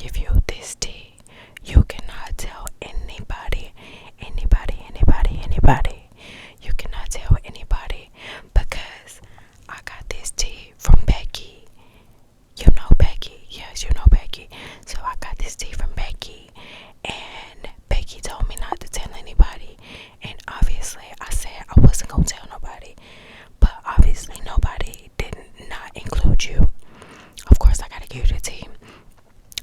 give you this tea. You cannot tell anybody, anybody. You cannot tell anybody because I got this tea from Becky. You know Becky. Yes, you know Becky. So I got this tea from Becky, and Becky told me not to tell anybody. And obviously I said I wasn't gonna tell nobody. But obviously nobody did not include you. Of course I gotta give you the tea.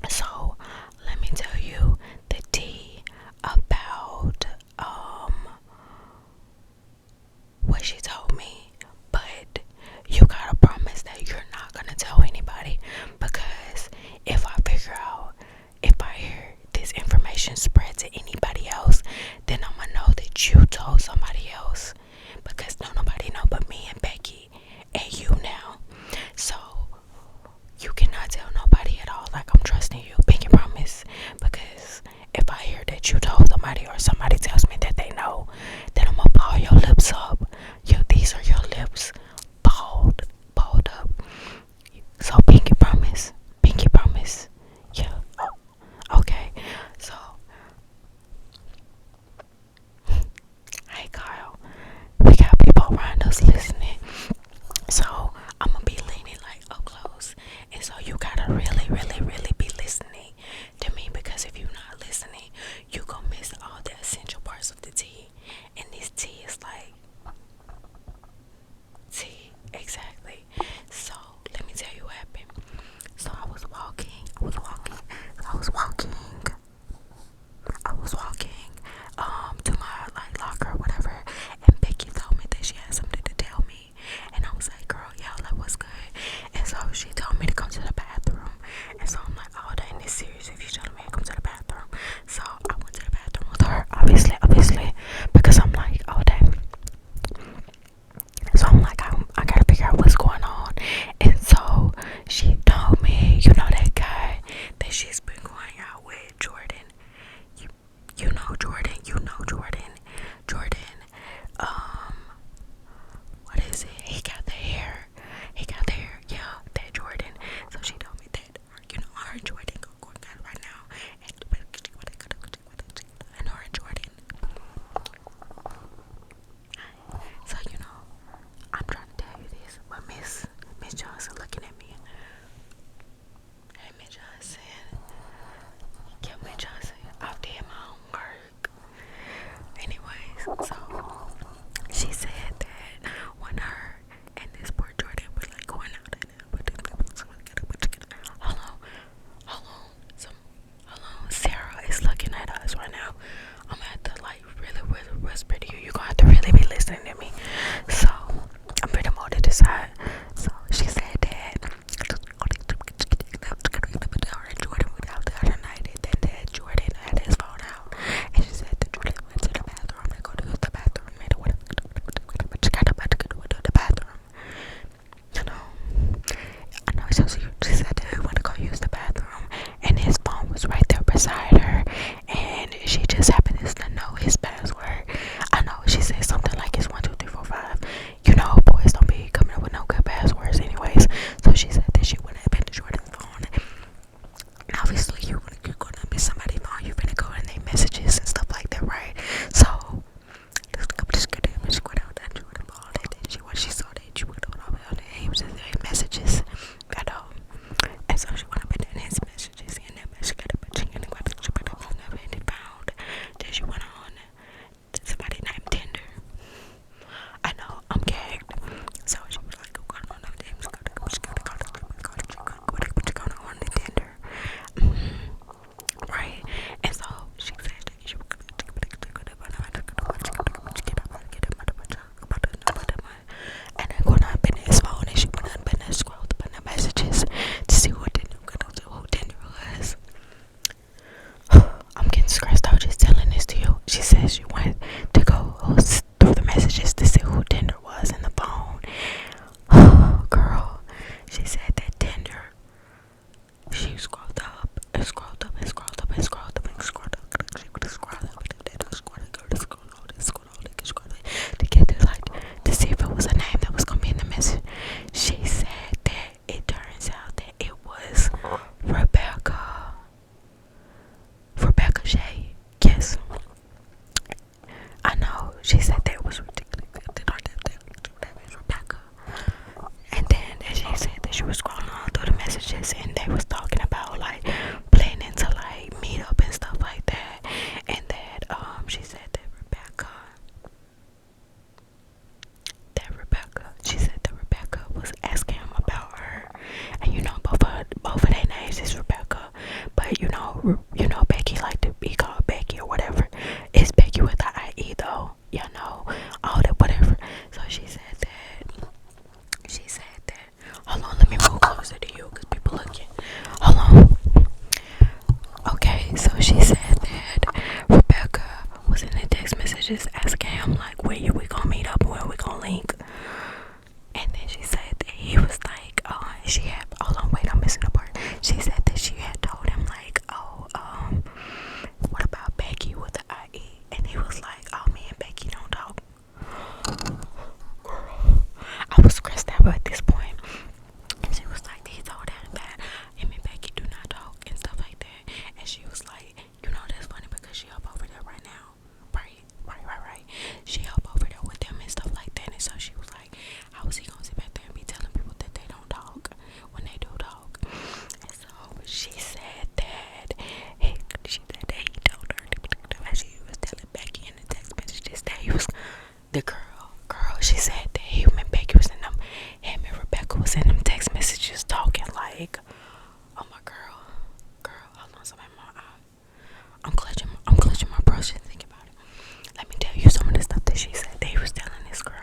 So let me tell you the tea about what she told me. But you gotta promise that you're not gonna tell anybody, because if I figure out, if I hear this information spread to anybody else, then I'm gonna know that you told somebody else, because nobody know but me and Becky and you now. So you cannot tell nobody at all. Like, I'm trusting you, pinky promise. Because if I hear that you told somebody, or somebody tells me that they know, then I'm gonna ball your lips up. These are your lips, balled up. So pinky promise, yeah. Okay, so hey Kyle, we got people around us listening, so I'm gonna be leaning like up close, and so you gotta really be listening to me, because if you're not listening, you gonna miss all the essential parts of the tea. And this tea is like tea, exactly. So let me tell you what happened. So I was walking to my like locker or whatever, and Becky told me that she had something to tell me, and I was like, girl, yeah, like, what's good? And so she told me to come to the bathroom, and so I'm like, oh, that ain't serious if you telling me to come to the bathroom. So I went to the bathroom with her, obviously, because I'm like, oh, dang. So I'm like, I gotta figure out what's going on. And so she told me, you know that guy that she's been going out with, Jordan. You know Jordan. What is it? He got the hair, yeah, that Jordan. So she told me that, her and Jordan going out right now. And her and Jordan. So, I'm trying to tell you this, but Miss Johnson looking at me. Hey, Miss Johnson. Yeah, Miss Johnson. I did my homework. Anyways, so she said that when her and this poor Jordan was like going out, hold on, Sarah is looking at us right now. I'm gonna have to like really whisper to you. You're gonna have to really be listening to me. So I'm pretty more to decide. So she said that Jordan went out the other night, and then that Jordan had his phone out, and she said that Jordan went to the bathroom to go to the bathroom, and whatever, the bathroom. I know. So she said that he went to go use the bathroom, and his phone was right there beside her, and she just happened to know his password. I know she said something like it's 12345. Boys don't be coming up with no good passwords, anyways. So she said that she went up into Jordan's phone. And obviously, you're gonna be somebody's phone. You're gonna go in their messages and stuff like that, right? So she went out that Jordan phone, and then when she saw that you went over the messages, and so she went up in his messages, and that message got a bunch of Becky like to be called Becky or whatever. It's Becky with the IE though. All that whatever. So she said that. Hold on, let me move closer to you because people looking. Hold on. Okay, so she said that Rebecca was in the text messages asking him like, where we gonna meet up and where we gonna link. And then she said that he was like, she had, hold on, wait, I'm missing the part. She said that she had told him like, what about Becky with the IE? And he was like, oh, me and Becky don't talk. I was stressed out at this point. And she was like, he told her that him and Becky do not talk and stuff like that. And she was like, that's funny because she up over there right now. Right. She up over there with them and stuff like that. And so she was like, how is he gonna sit back there and be telling people that they don't talk when they do talk? And so she said that he told her that she was telling Becky in the text messages that he was the girl. She said that him and Becky was in them, him and Rebecca was in them text messages talking like, oh my girl, hold on, somebody in my eye. I'm clutching my brush and thinking about it. Let me tell you some of the stuff that she said that he was telling this girl.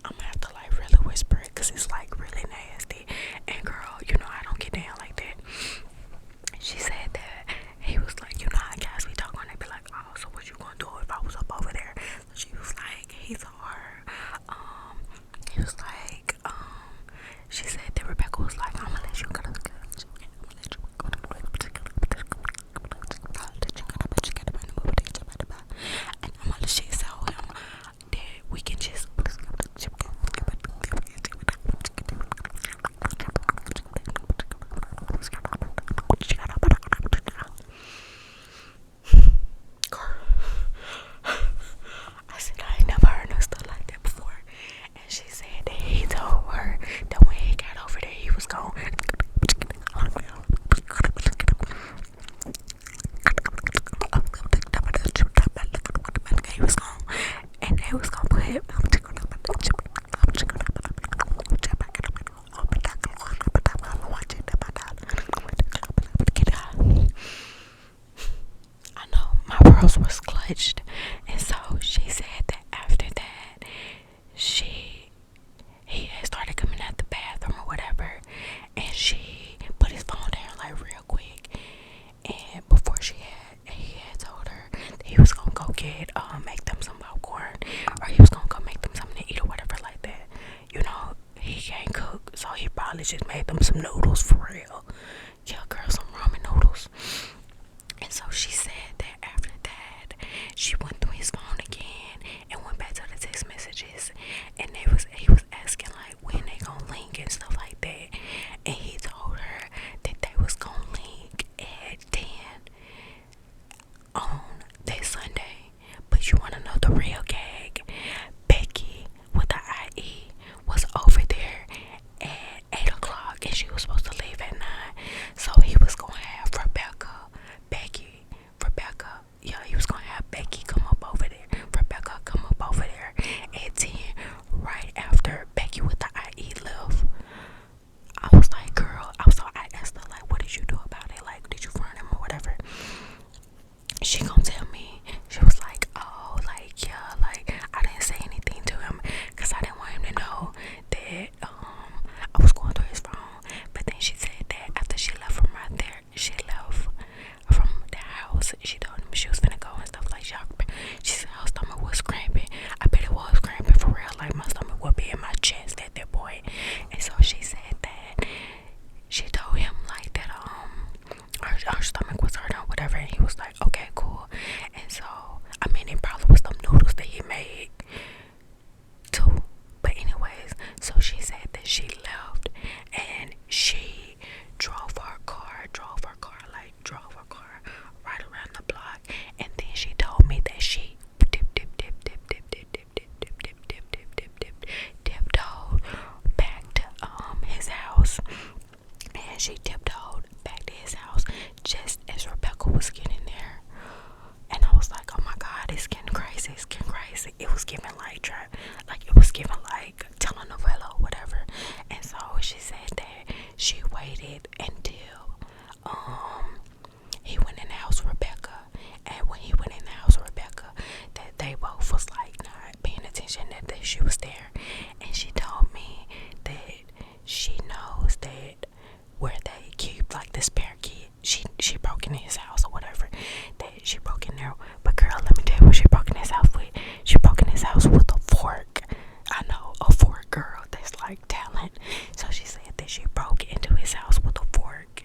I'm gonna have to like really whisper it because it's like really nasty. And girl, I don't get down like that. She said that he was like, how guys we talk on, they be like, oh, so what you gonna do if I was up over there? So she was like, he told her, he was like, she said that Rebecca was like, I'm gonna let you go to the and I'm gonna she told him that we can just I said I ain't never heard no stuff like that before. And she said that he told her that when he got over there he was gone. He was gone. And they was gonna put him. I know my pearls was clutched, and so she said that after that, he had started coming out the bathroom or whatever, and she put his phone down like real quick, and before he had told her that he was gonna go get make them some popcorn, or he was gonna go make them something to eat or whatever like that. He can't cook, so he probably just made them some noodles for real. Yeah, girl, some ramen noodles. And so she said that after that, she went through his phone again and went back to the text messages, and he was asking like when they gonna link and stuff like that, and he told her that they was gonna link at 10 on that Sunday. But you wanna know the real gag? Becky with the IE was over there at 8 o'clock and she was supposed to leave at 9. So he was gonna have he was gonna have Becky come up over there. Rebecca come up over there at 10, right after Becky with the IE left. I asked her like, what did you do about it? Like, did you front him or whatever? She gonna tell me. She was like, oh, like, yeah, like, I didn't say anything to him because I didn't want him to know that I was going through his phone. But then she said that after she left from right there, she left from the house, she told him she was finna go and stuff like that. She said her stomach was cramping. I bet it was cramping for real. Like, my stomach would be in my chest at that point. And so she said that she told him like that her stomach was hurting or whatever, and he was like, okay, cool. And so it probably was some noodles that he made too. But anyways, so she said that she left and she drove her car right around the block, and then she told me that she tiptoed back to his house, and she tiptoed back to his house just as Rebecca was getting there. And I was like, oh my god, it's getting crazy. It was giving like telenovela or whatever. And so she said that she waited until he went in the house there. But girl, let me tell you what she broke in his house with. She broke in his house with a fork. I know, a fork, girl. That's like talent. So she said that she broke into his house with a fork.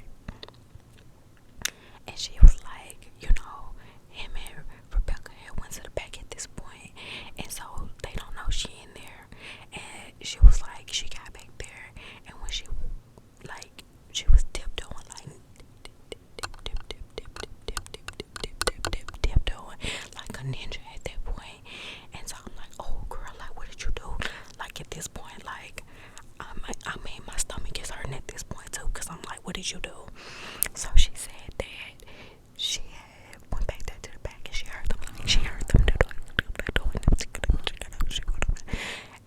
And she was like, you know, him and Rebecca had went to the back at this point, and so they don't know she in there. And she was like, she got back there, and when she like she was tiptoeing, like tiptoeing like a ninja at that point. And so I'm like, oh girl, like what did you do? Like at this point, like I mean my stomach is hurting at this point too, because I'm like, what did you do? So she said that she had went back there to the back and she heard them doing.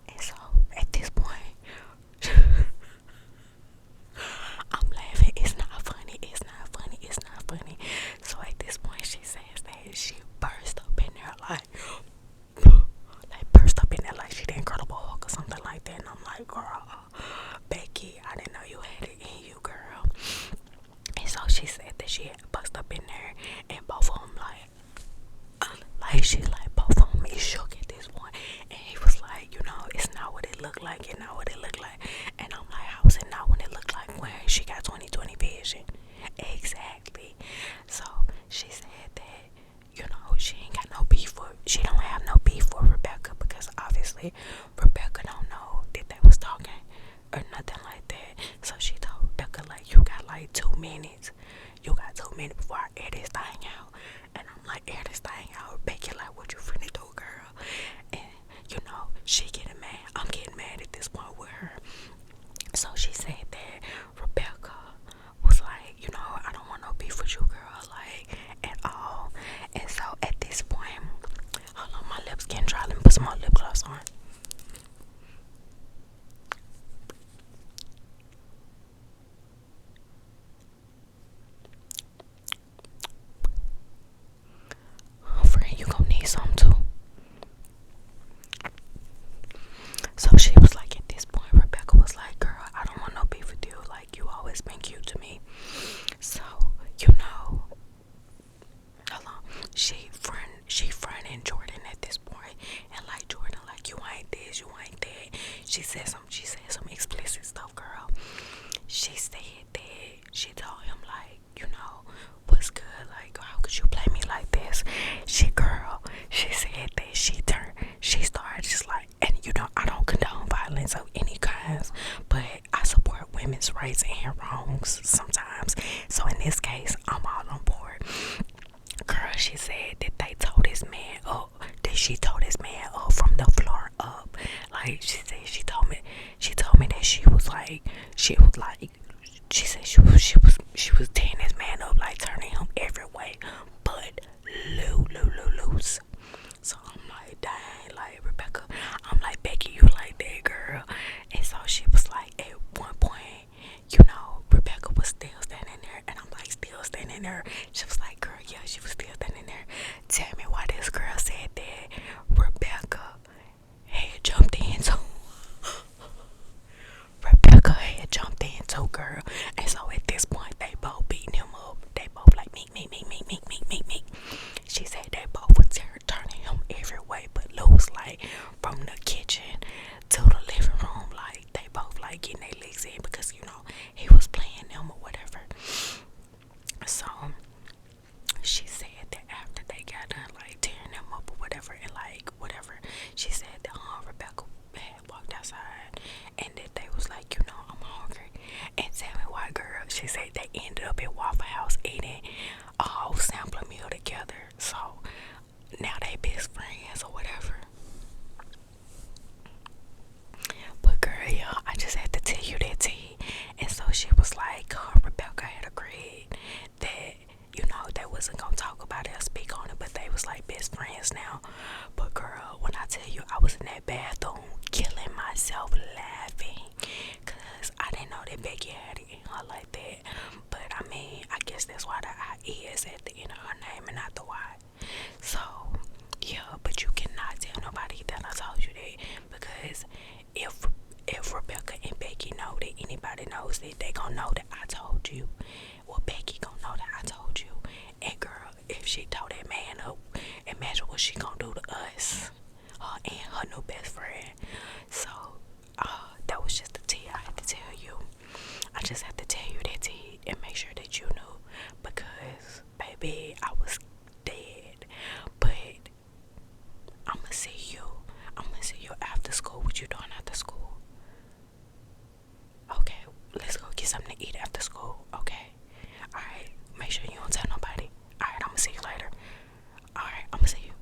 And so at this point, I'm laughing. It's not funny. It's not funny. It's not funny. So at this point, she says that she burst up in there like burst up in there like she the Incredible Hulk or something like that. And I'm like, girl, Becky, I didn't know you had it in you, girl. And so she said that she had bust up in there, and both of them she like both of them is shook at this point. And he was like, you know, it's not what it looked like. It's not what it looked like. And I'm like, how is it not what it looked like when she got 20/20 vision? Exactly. So she said that, you know, she ain't got no beef for, she don't have no beef for Rebecca, because obviously Rebecca don't know that they was talking or nothing like that. So she told Rebecca, like, you got like 2 minutes. You got 2 minutes before I air this thing out. And I'm like, air this thing out. Becky like, what you finna do, girl? And you know, she getting mad. I'm getting mad at this point with her. So she said that Rebecca was like, you know, I don't want no beef with you, girl, like at all. And so at this point, hold on, my lips getting dry. Let me put some more lip gloss on. Friend, you gonna need some too. So she was like, at this point, Rebecca was like, girl, I don't want no beef with you. Like, you always been cute to me. So, you know, hold on. She fronting Jordan at this point, and like Jordan, like, you ain't this, you ain't that. She said some explicit stuff, girl. She said that she told him, like, you know, what's good, like, how could you play me like this? She said that she started just like, and you know, I don't condone violence of any kinds, but I support women's rights and wrongs sometimes. So in this case, I'm all on board. Girl, she said that they told this man up, that she told this man up from the floor up. Like, she said, she told me that she said she was tearing this man up, like turning him every way but loose. So I'm like, dang, like, Rebecca, I'm like, Becky, you like that, girl? And so she was like, at one point, you know, Rebecca was still standing there, and I'm like, still standing there. She was like, girl, yeah, she was still standing there. Tell me why this girl said that Rebecca had jumped in too. Rebecca had jumped in too, girl. And so at this point, they both beating him up. They both like, me. She said they both were turning him every way but loose, like from the kitchen to the living room. Like, they both like getting their legs in, because, you know, he was playing them or whatever. So she said that after they got done like tearing them up or whatever, and like whatever, she said that Rebecca had walked outside, and that they was like, you know, I'm hungry. And tell me why, girl. She said they ended up at Waffle House eating a whole sampler meal together. So now they best friends or whatever. But girl, yeah, I just had to tell you that tea. And so she was like, Rebecca had agreed that, you know, they wasn't gonna talk about it or speak on it, but they was like best friends now. But girl, when I tell you, I was in that bathroom killing myself laughing, cause I didn't know that Becky had it in her like that. But I mean, I guess that's why the I is at the end of her name and not the Y. So yeah, but you cannot tell nobody that I told you that, because if Rebecca and Becky know that anybody knows that, they gonna know that I told you. Well, Becky gonna know that I told you. And girl, if she told that man up, imagine what she gonna do to us, her and her new best friend. So that was just the tea I had to tell you. I just had to tell you that tea and make sure that you knew, because baby, I was dead. But I'ma see you. I'ma see you after school. What you doing after school? Okay, let's go get something to eat after school. Okay. Alright. Make sure you don't tell nobody. Alright, I'ma see you later. Alright, I'ma see you.